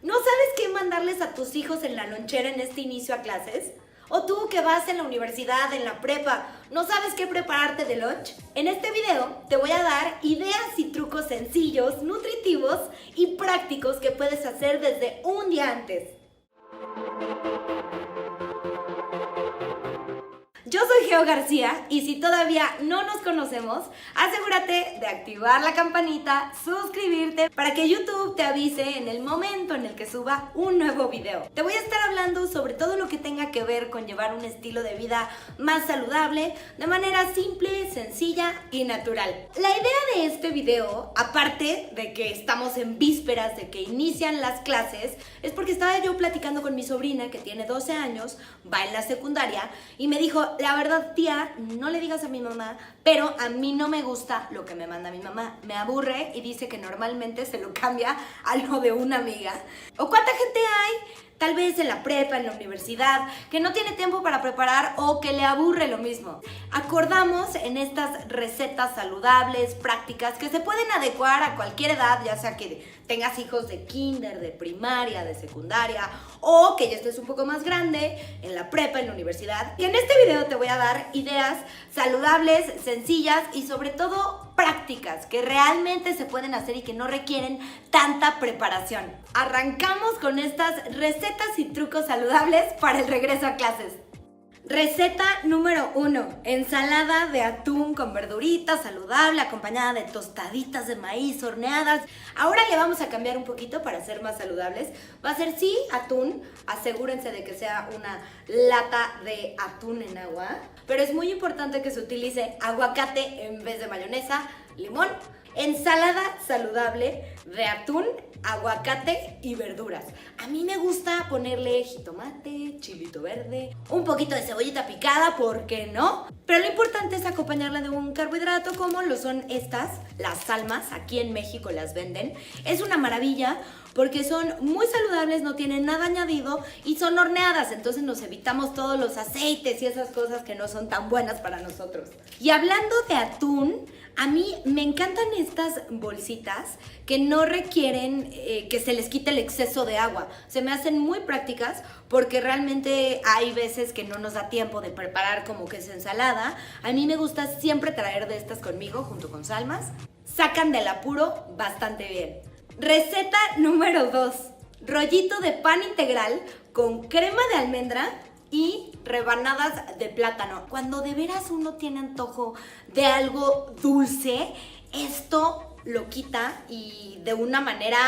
¿No sabes qué mandarles a tus hijos en la lonchera en este inicio a clases? ¿O tú que vas en la universidad, en la prepa, no sabes qué prepararte de lunch? En este video te voy a dar ideas y trucos sencillos, nutritivos y prácticos que puedes hacer desde un día antes. Yo soy Geo García y si todavía no nos conocemos, asegúrate de activar la campanita, suscribirte para que YouTube te avise en el momento en el que suba un nuevo video. Te voy a estar hablando sobre todo lo que tenga que ver con llevar un estilo de vida más saludable de manera simple, sencilla y natural. La idea de este video, aparte de que estamos en vísperas de que inician las clases, es porque estaba yo platicando con mi sobrina que tiene 12 años, va en la secundaria y me dijo: la verdad, tía, no le digas a mi mamá, pero a mí no me gusta lo que me manda mi mamá. Me aburre y dice que normalmente se lo cambia a lo de una amiga. ¿O cuánta gente hay? Tal vez en la prepa, en la universidad, que no tiene tiempo para preparar o que le aburre lo mismo. Acordamos en estas recetas saludables, prácticas, que se pueden adecuar a cualquier edad, ya sea que tengas hijos de kinder, de primaria, de secundaria, o que ya estés un poco más grande, en la prepa, en la universidad. Y en este video te voy a dar ideas saludables, sencillas y sobre todo prácticas que realmente se pueden hacer y que no requieren tanta preparación. Arrancamos con estas recetas y trucos saludables para el regreso a clases. Receta número 1, ensalada de atún con verduritas, saludable, acompañada de tostaditas de maíz horneadas. Ahora le vamos a cambiar un poquito para ser más saludables. Va a ser sí atún, asegúrense de que sea una lata de atún en agua, pero es muy importante que se utilice aguacate en vez de mayonesa, limón. Ensalada saludable de atún, aguacate y verduras. A mí me gusta ponerle jitomate, chilito verde, un poquito de cebollita picada, ¿por qué no? Pero lo importante es acompañarla de un carbohidrato como lo son estas, las salmas. Aquí en México las venden. Es una maravilla porque son muy saludables, no tienen nada añadido y son horneadas, entonces nos evitamos todos los aceites y esas cosas que no son tan buenas para nosotros. Y hablando de atún, a mí me encantan estas bolsitas que no requieren que se les quite el exceso de agua. Se me hacen muy prácticas porque realmente hay veces que no nos da tiempo de preparar como que esa ensalada. A mí me gusta siempre traer de estas conmigo junto con salmas. Sacan del apuro bastante bien. Receta número 2, rollito de pan integral con crema de almendra y rebanadas de plátano. Cuando de veras uno tiene antojo de algo dulce, esto lo quita y de una manera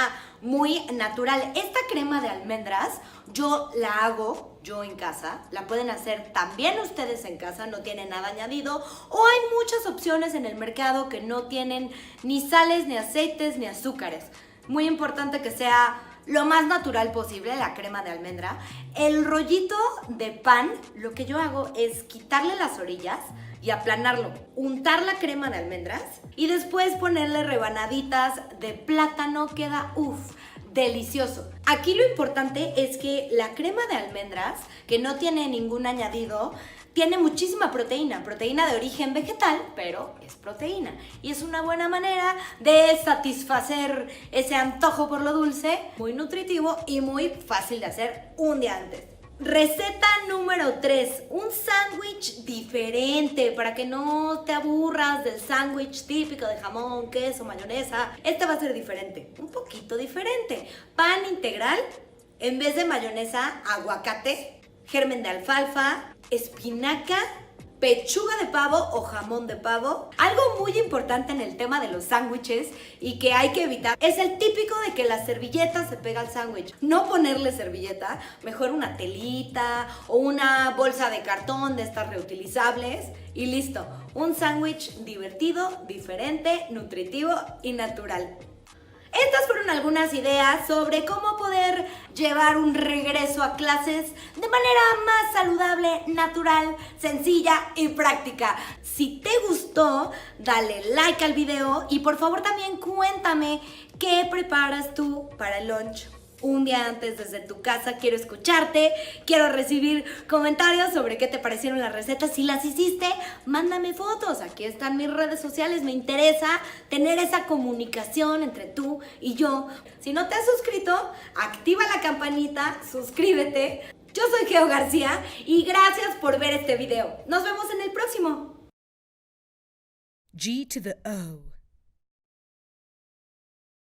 muy natural. Esta crema de almendras yo la hago yo en casa, la pueden hacer también ustedes en casa, no tiene nada añadido, o hay muchas opciones en el mercado que no tienen ni sales, ni aceites, ni azúcares. Muy importante que sea lo más natural posible la crema de almendra. El rollito de pan, lo que yo hago es quitarle las orillas y aplanarlo, untar la crema de almendras y después ponerle rebanaditas de plátano. Queda delicioso. Aquí lo importante es que la crema de almendras, que no tiene ningún añadido, tiene muchísima proteína de origen vegetal, pero es proteína. Y es una buena manera de satisfacer ese antojo por lo dulce, muy nutritivo y muy fácil de hacer un día antes. Receta número 3, un sándwich diferente para que no te aburras del sándwich típico de jamón, queso, mayonesa. Este va a ser diferente, un poquito diferente. Pan integral, en vez de mayonesa, aguacate, germen de alfalfa, espinaca, pechuga de pavo o jamón de pavo. Algo muy importante en el tema de los sándwiches y que hay que evitar es el típico de que la servilleta se pega al sándwich. No ponerle servilleta, mejor una telita o una bolsa de cartón de estas reutilizables y listo. Un sándwich divertido, diferente, nutritivo y natural. Estas fueron algunas ideas sobre cómo poder llevar un regreso a clases de manera más saludable, natural, sencilla y práctica. Si te gustó, dale like al video y por favor también cuéntame qué preparas tú para el lunch un día antes desde tu casa. Quiero escucharte, quiero recibir comentarios sobre qué te parecieron las recetas. Si las hiciste, mándame fotos. Aquí están mis redes sociales. Me interesa tener esa comunicación entre tú y yo. Si no te has suscrito, activa la campanita, suscríbete. Yo soy Geo García y gracias por ver este video. Nos vemos en el próximo. G to the O.